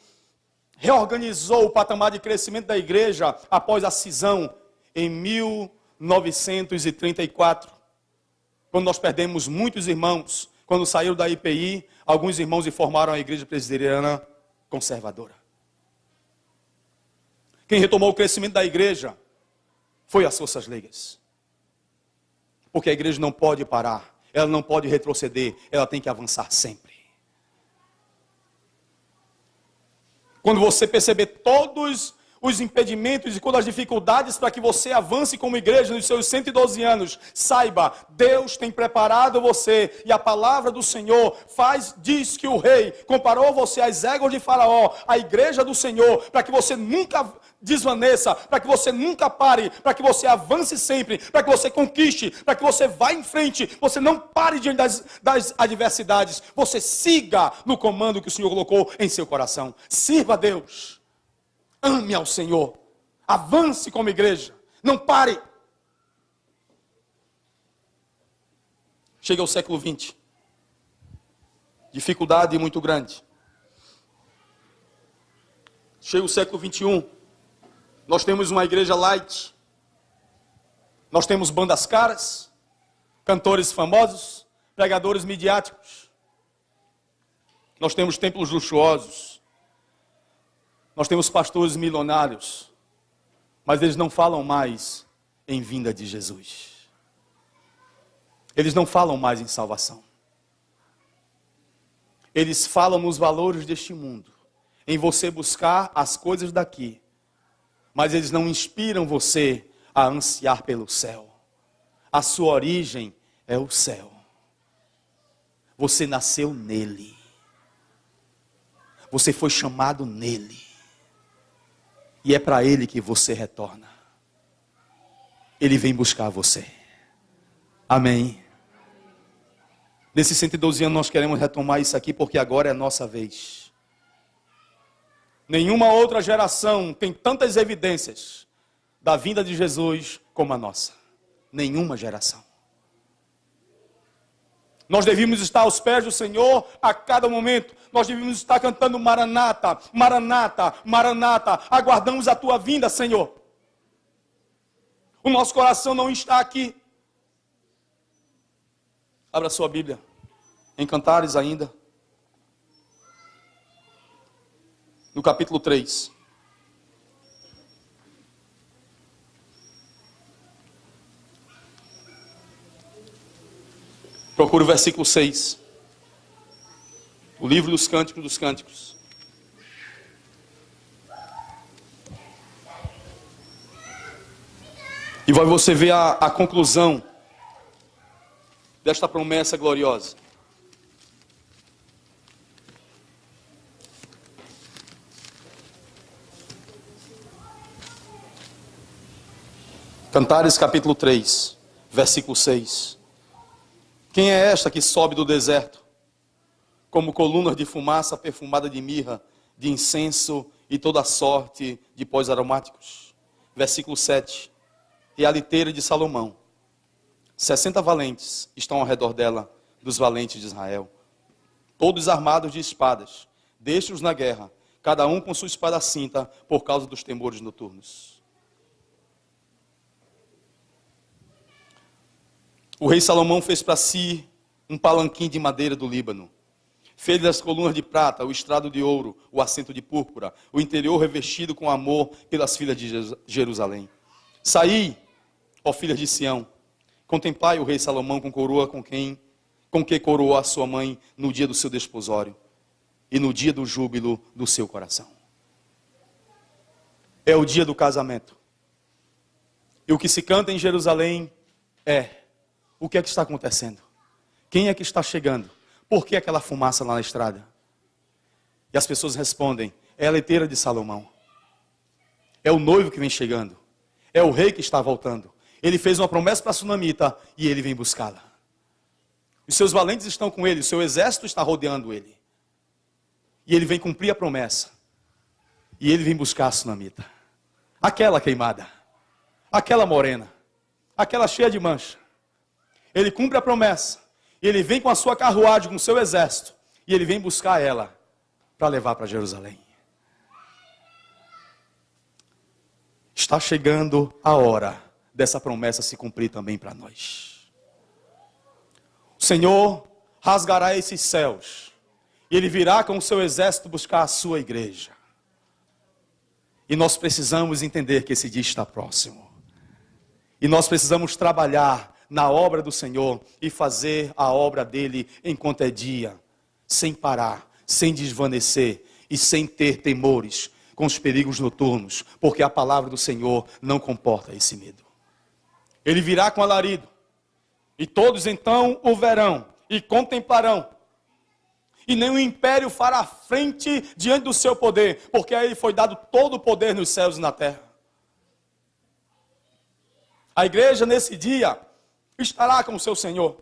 reorganizou o patamar de crescimento da igreja após a cisão em 1934. Quando nós perdemos muitos irmãos, quando saíram da IPI, alguns irmãos e formaram a igreja presbiteriana conservadora. Quem retomou o crescimento da igreja foi as forças leigas. Porque a igreja não pode parar, ela não pode retroceder, ela tem que avançar sempre. Quando você perceber todos os impedimentos e todas as dificuldades para que você avance como igreja nos seus 112 anos, saiba, Deus tem preparado você, e a palavra do Senhor diz que o rei comparou você às éguas de Faraó, a igreja do Senhor, para que você nunca desvaneça, para que você nunca pare, para que você avance sempre, para que você conquiste, para que você vá em frente, você não pare diante das adversidades, você siga no comando que o Senhor colocou em seu coração. Sirva a Deus. Ame ao Senhor. Avance como igreja. Não pare. Chega ao século XX. Dificuldade muito grande. Chega o século XXI. Nós temos uma igreja light. Nós temos bandas caras, cantores famosos, pregadores midiáticos. Nós temos templos luxuosos. Nós temos pastores milionários. Mas eles não falam mais em vinda de Jesus. Eles não falam mais em salvação. Eles falam nos valores deste mundo, em você buscar as coisas daqui. Mas eles não inspiram você a ansiar pelo céu. A sua origem é o céu. Você nasceu nele. Você foi chamado nele. E é para ele que você retorna. Ele vem buscar você. Amém. Nesses 112 anos nós queremos retomar isso aqui porque agora é a nossa vez. Nenhuma outra geração tem tantas evidências da vinda de Jesus como a nossa. Nenhuma geração. Nós devíamos estar aos pés do Senhor a cada momento. Nós devíamos estar cantando Maranata, Maranata, Maranata. Aguardamos a tua vinda, Senhor. O nosso coração não está aqui. Abra sua Bíblia. Em Cantares ainda. No capítulo 3. Procure o versículo 6. O livro dos Cânticos dos Cânticos. E vai você ver a conclusão desta promessa gloriosa. Cantares capítulo 3, versículo 6. Quem é esta que sobe do deserto, como colunas de fumaça perfumada de mirra, de incenso e toda sorte de pós aromáticos? Versículo 7. E a liteira de Salomão. 60 valentes estão ao redor dela, dos valentes de Israel. Todos armados de espadas, deixe-os na guerra, cada um com sua espada cinta, por causa dos temores noturnos. O rei Salomão fez para si um palanquim de madeira do Líbano. Fez das colunas de prata, o estrado de ouro, o assento de púrpura, o interior revestido com amor pelas filhas de Jerusalém. Saí, ó filhas de Sião, contemplai o rei Salomão com coroa com que coroou a sua mãe no dia do seu desposório e no dia do júbilo do seu coração. É o dia do casamento. E o que se canta em Jerusalém é: o que é que está acontecendo? Quem é que está chegando? Por que aquela fumaça lá na estrada? E as pessoas respondem: é a leiteira de Salomão. É o noivo que vem chegando. É o rei que está voltando. Ele fez uma promessa para a sunamita e ele vem buscá-la. Os seus valentes estão com ele, o seu exército está rodeando ele. E ele vem cumprir a promessa. E ele vem buscar a sunamita. Aquela queimada. Aquela morena. Aquela cheia de mancha. Ele cumpre a promessa. E ele vem com a sua carruagem, com o seu exército. E ele vem buscar ela para levar para Jerusalém. Está chegando a hora dessa promessa se cumprir também para nós. O Senhor rasgará esses céus. E Ele virá com o seu exército buscar a sua igreja. E nós precisamos entender que esse dia está próximo. E nós precisamos trabalhar na obra do Senhor e fazer a obra dele enquanto é dia, sem parar, sem desvanecer e sem ter temores com os perigos noturnos, porque a palavra do Senhor não comporta esse medo. Ele virá com alarido, e todos então o verão e contemplarão, e nenhum império fará frente diante do seu poder, porque a ele foi dado todo o poder nos céus e na terra. A igreja nesse dia estará com o seu Senhor.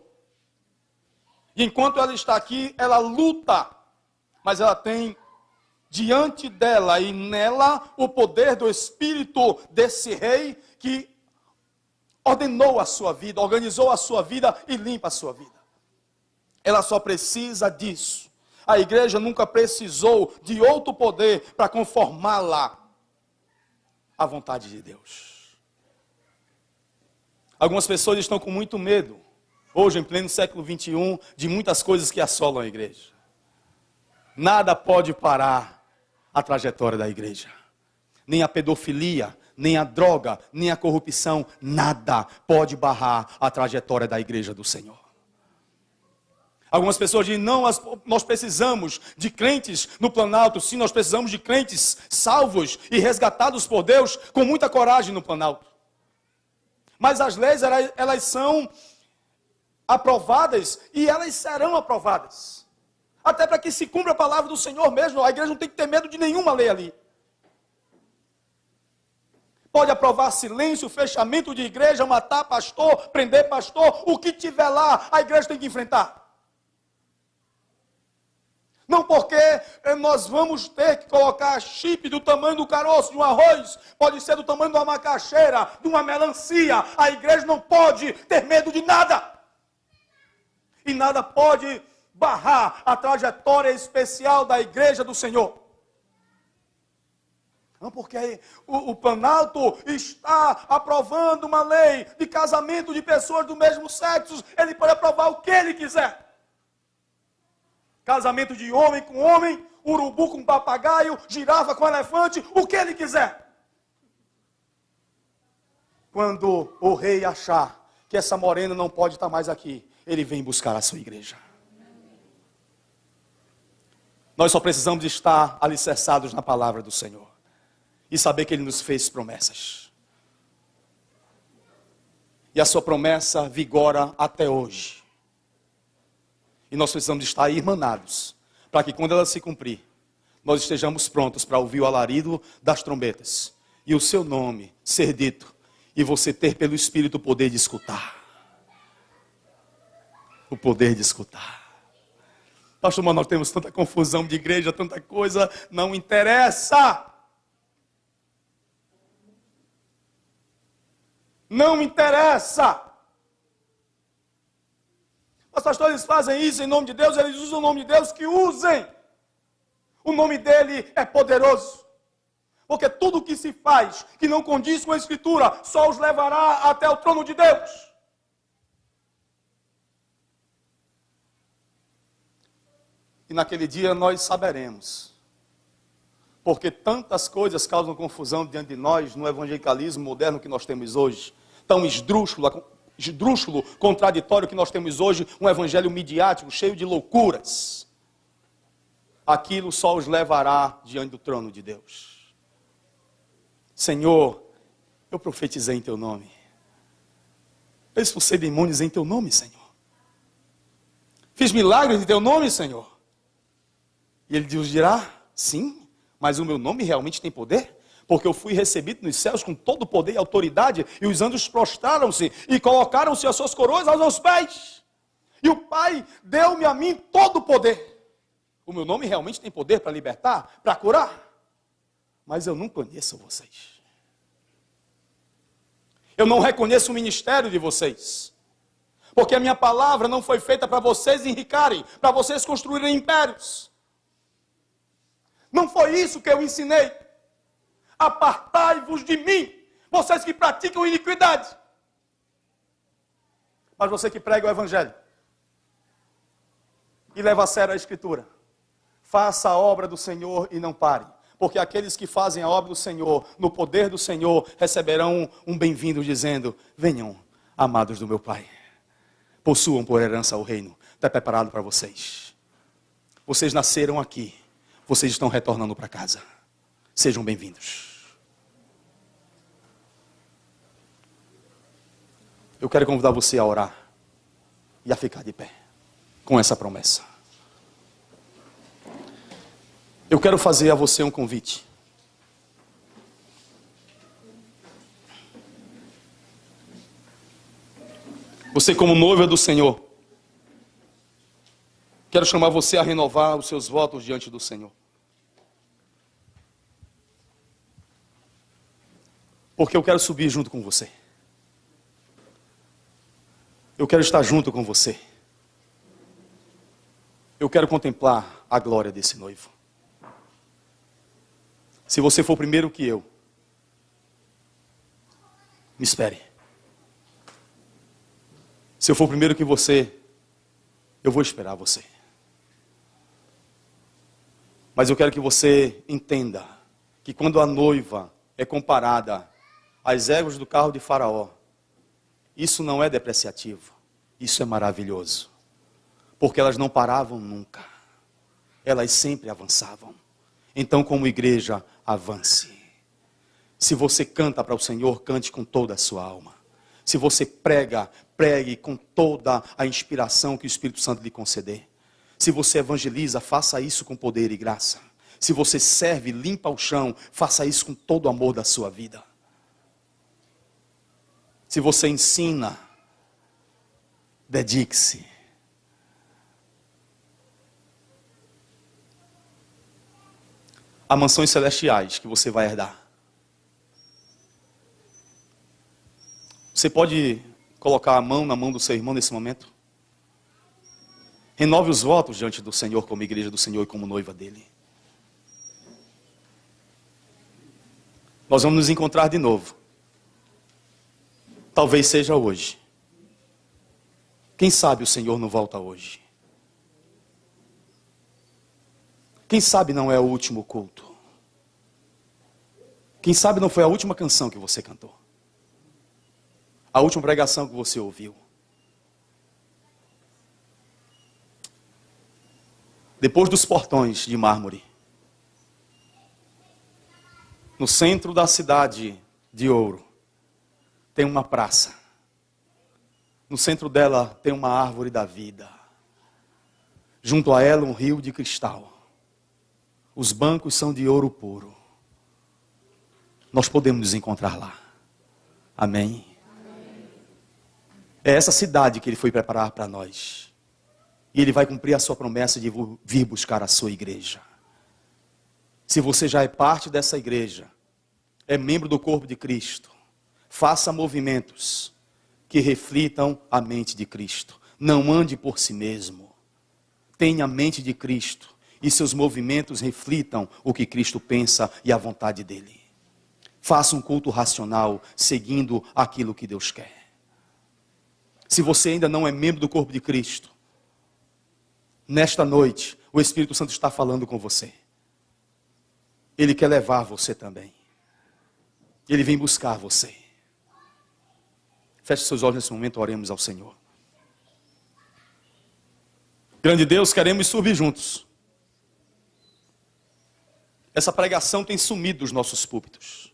E enquanto ela está aqui, ela luta, mas ela tem diante dela e nela o poder do Espírito desse rei que ordenou a sua vida, organizou a sua vida e limpa a sua vida. Ela só precisa disso. A igreja nunca precisou de outro poder para conformá-la à vontade de Deus. Algumas pessoas estão com muito medo, hoje em pleno século 21, de muitas coisas que assolam a igreja. Nada pode parar a trajetória da igreja. Nem a pedofilia, nem a droga, nem a corrupção, nada pode barrar a trajetória da igreja do Senhor. Algumas pessoas dizem, não, nós precisamos de crentes no Planalto. Sim, nós precisamos de crentes salvos e resgatados por Deus com muita coragem no Planalto. Mas as leis, elas são aprovadas e elas serão aprovadas. Até para que se cumpra a palavra do Senhor mesmo. A igreja não tem que ter medo de nenhuma lei ali. Pode aprovar silêncio, fechamento de igreja, matar pastor, prender pastor, o que tiver lá, a igreja tem que enfrentar. Não porque nós vamos ter que colocar chip do tamanho do caroço de um arroz, pode ser do tamanho de uma macaxeira, de uma melancia. A igreja não pode ter medo de nada. E nada pode barrar a trajetória especial da igreja do Senhor. Não, porque o Planalto está aprovando uma lei de casamento de pessoas do mesmo sexo. Ele pode aprovar o que ele quiser. Casamento de homem com homem, urubu com papagaio, girafa com elefante, o que ele quiser. Quando o rei achar que essa morena não pode estar mais aqui, ele vem buscar a sua igreja. Nós só precisamos estar alicerçados na palavra do Senhor e saber que Ele nos fez promessas. E a sua promessa vigora até hoje. E nós precisamos estar irmanados, para que quando ela se cumprir, nós estejamos prontos para ouvir o alarido das trombetas, e o seu nome ser dito, e você ter pelo Espírito o poder de escutar. O poder de escutar. Pastor, mas nós temos tanta confusão de igreja, tanta coisa, não interessa. Não interessa. Os pastores fazem isso em nome de Deus, eles usam o nome de Deus, que usem. O nome dele é poderoso. Porque tudo que se faz, que não condiz com a Escritura, só os levará até o trono de Deus. E naquele dia nós saberemos. Porque tantas coisas causam confusão diante de nós, no evangelicalismo moderno que nós temos hoje. Tão esdrúxulo, contraditório que nós temos hoje, um evangelho midiático, cheio de loucuras. Aquilo só os levará diante do trono de Deus. Senhor, eu profetizei em teu nome. Eu expulsei demônios em teu nome, Senhor. Fiz milagres em teu nome, Senhor. E ele Deus dirá, sim, mas o meu nome realmente tem poder? Porque eu fui recebido nos céus com todo o poder e autoridade, e os anjos prostraram-se e colocaram-se as suas coroas aos meus pés. E o Pai deu-me a mim todo o poder. O meu nome realmente tem poder para libertar, para curar. Mas eu não conheço vocês. Eu não reconheço o ministério de vocês. Porque a minha palavra não foi feita para vocês enricarem, para vocês construírem impérios. Não foi isso que eu ensinei. Apartai-vos de mim, vocês que praticam iniquidade. Mas você que prega o Evangelho e leva a sério a Escritura, faça a obra do Senhor e não pare. Porque aqueles que fazem a obra do Senhor, no poder do Senhor, receberão um bem-vindo dizendo, venham, amados do meu Pai, possuam por herança o reino, está preparado para vocês. Vocês nasceram aqui, vocês estão retornando para casa. Sejam bem-vindos. Eu quero convidar você a orar e a ficar de pé com essa promessa. Eu quero fazer a você um convite. Você como noiva do Senhor, quero chamar você a renovar os seus votos diante do Senhor. Porque eu quero subir junto com você. Eu quero estar junto com você. Eu quero contemplar a glória desse noivo. Se você for primeiro que eu, me espere. Se eu for primeiro que você, eu vou esperar você. Mas eu quero que você entenda que quando a noiva é comparada às éguas do carro de Faraó, isso não é depreciativo, isso é maravilhoso. Porque elas não paravam nunca, elas sempre avançavam. Então, como igreja, avance. Se você canta para o Senhor, cante com toda a sua alma. Se você prega, pregue com toda a inspiração que o Espírito Santo lhe conceder. Se você evangeliza, faça isso com poder e graça. Se você serve, limpa o chão, faça isso com todo o amor da sua vida. Se você ensina, dedique-se. Há mansões celestiais que você vai herdar. Você pode colocar a mão na mão do seu irmão nesse momento? Renove os votos diante do Senhor como igreja do Senhor e como noiva dele. Nós vamos nos encontrar de novo. Talvez seja hoje. Quem sabe o Senhor não volta hoje. Quem sabe não é o último culto. Quem sabe não foi a última canção que você cantou. A última pregação que você ouviu. Depois dos portões de mármore, no centro da cidade de ouro, tem uma praça. No centro dela tem uma árvore da vida. Junto a ela um rio de cristal. Os bancos são de ouro puro. Nós podemos nos encontrar lá. Amém? É essa cidade que Ele foi preparar para nós. E Ele vai cumprir a sua promessa de vir buscar a sua igreja. Se você já é parte dessa igreja, é membro do corpo de Cristo, faça movimentos que reflitam a mente de Cristo. Não ande por si mesmo. Tenha a mente de Cristo e seus movimentos reflitam o que Cristo pensa e a vontade dele. Faça um culto racional, seguindo aquilo que Deus quer. Se você ainda não é membro do corpo de Cristo, nesta noite, o Espírito Santo está falando com você. Ele quer levar você também. Ele vem buscar você. Feche seus olhos nesse momento, oremos ao Senhor. Grande Deus, queremos subir juntos. Essa pregação tem sumido dos nossos púlpitos.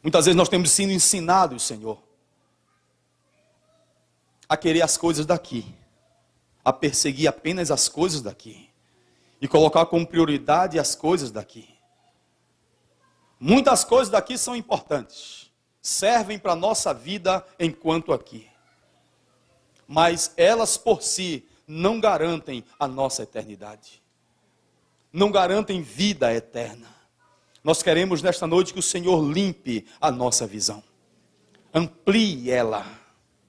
Muitas vezes nós temos sido ensinados, Senhor, a querer as coisas daqui, a perseguir apenas as coisas daqui e colocar como prioridade as coisas daqui. Muitas coisas daqui são importantes, servem para a nossa vida enquanto aqui, mas elas por si não garantem a nossa eternidade, não garantem vida eterna. Nós queremos nesta noite que o Senhor limpe a nossa visão, amplie ela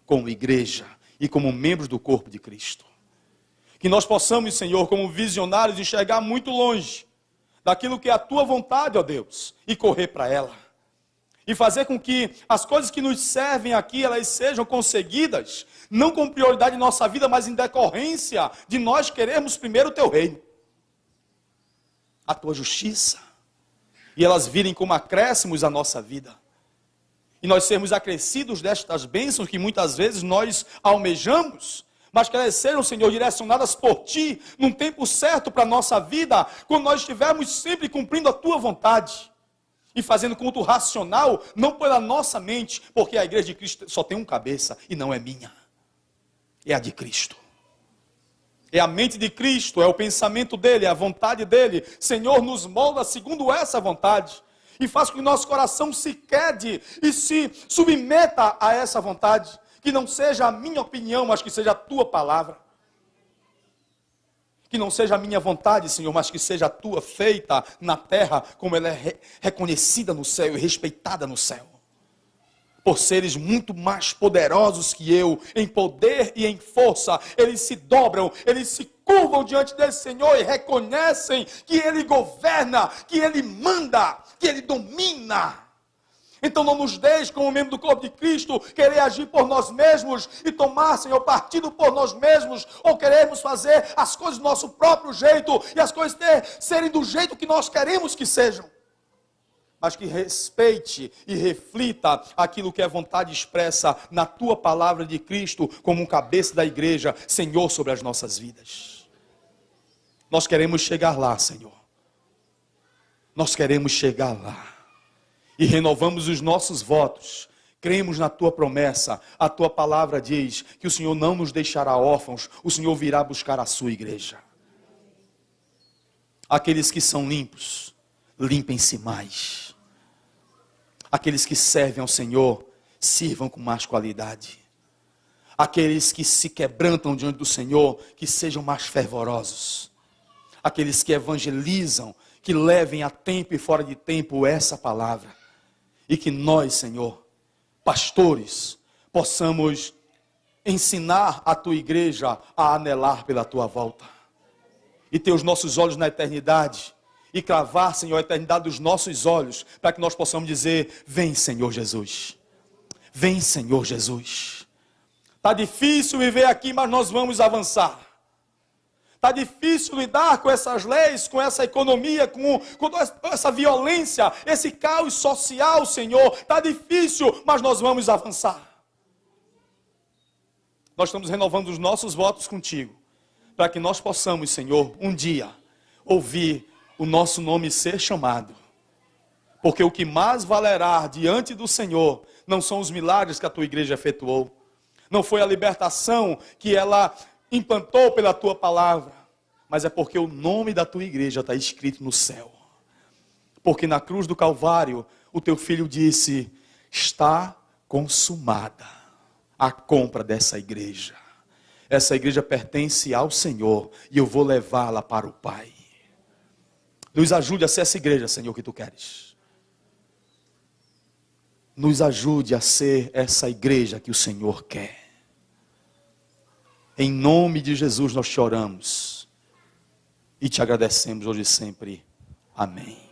como igreja e como membros do corpo de Cristo. Que nós possamos, Senhor, como visionários, enxergar muito longe daquilo que é a Tua vontade, ó Deus, e correr para ela. E fazer com que as coisas que nos servem aqui, elas sejam conseguidas, não com prioridade em nossa vida, mas em decorrência de nós querermos primeiro o Teu reino, a Tua justiça, e elas virem como acréscimos à nossa vida. E nós sermos acrescidos destas bênçãos que muitas vezes nós almejamos, mas que elas sejam, Senhor, direcionadas por Ti, num tempo certo para a nossa vida, quando nós estivermos sempre cumprindo a Tua vontade, e fazendo culto racional, não pela nossa mente, porque a igreja de Cristo só tem um cabeça, e não é minha, é a de Cristo. É a mente de Cristo, é o pensamento dEle, é a vontade dEle. Senhor, nos molda segundo essa vontade, e faz com que nosso coração se quede e se submeta a essa vontade. Que não seja a minha opinião, mas que seja a Tua palavra. Que não seja a minha vontade, Senhor, mas que seja a tua feita na terra, como ela é reconhecida no céu e respeitada no céu. Por seres muito mais poderosos que eu, em poder e em força, eles se dobram, eles se curvam diante desse Senhor e reconhecem que Ele governa, que Ele manda, que Ele domina. Então não nos deixe, como membro do corpo de Cristo, querer agir por nós mesmos e tomar, Senhor, partido por nós mesmos, ou queremos fazer as coisas do nosso próprio jeito e as coisas serem do jeito que nós queremos que sejam. Mas que respeite e reflita aquilo que é vontade expressa na tua palavra de Cristo, como um cabeça da igreja, Senhor, sobre as nossas vidas. Nós queremos chegar lá, Senhor. Nós queremos chegar lá. E renovamos os nossos votos. Cremos na tua promessa. A tua palavra diz que o Senhor não nos deixará órfãos. O Senhor virá buscar a sua igreja. Aqueles que são limpos, limpem-se mais. Aqueles que servem ao Senhor, sirvam com mais qualidade. Aqueles que se quebrantam diante do Senhor, que sejam mais fervorosos. Aqueles que evangelizam, que levem a tempo e fora de tempo essa palavra. E que nós, Senhor, pastores, possamos ensinar a tua igreja a anelar pela tua volta. E ter os nossos olhos na eternidade. E cravar, Senhor, a eternidade dos nossos olhos, para que nós possamos dizer: vem, Senhor Jesus. Vem, Senhor Jesus. Está difícil viver aqui, mas nós vamos avançar. Está difícil lidar com essas leis, com essa economia, com essa violência, esse caos social, Senhor. Está difícil, mas nós vamos avançar. Nós estamos renovando os nossos votos contigo, para que nós possamos, Senhor, um dia ouvir o nosso nome ser chamado. Porque o que mais valerá diante do Senhor não são os milagres que a tua igreja efetuou. Não foi a libertação que ela implantou pela tua palavra. Mas é porque o nome da tua igreja está escrito no céu. Porque na cruz do Calvário, o teu filho disse: está consumada a compra dessa igreja. Essa igreja pertence ao Senhor e eu vou levá-la para o Pai. Nos ajude a ser essa igreja, Senhor, que tu queres. Nos ajude a ser essa igreja que o Senhor quer. Em nome de Jesus nós te oramos e te agradecemos hoje e sempre. Amém.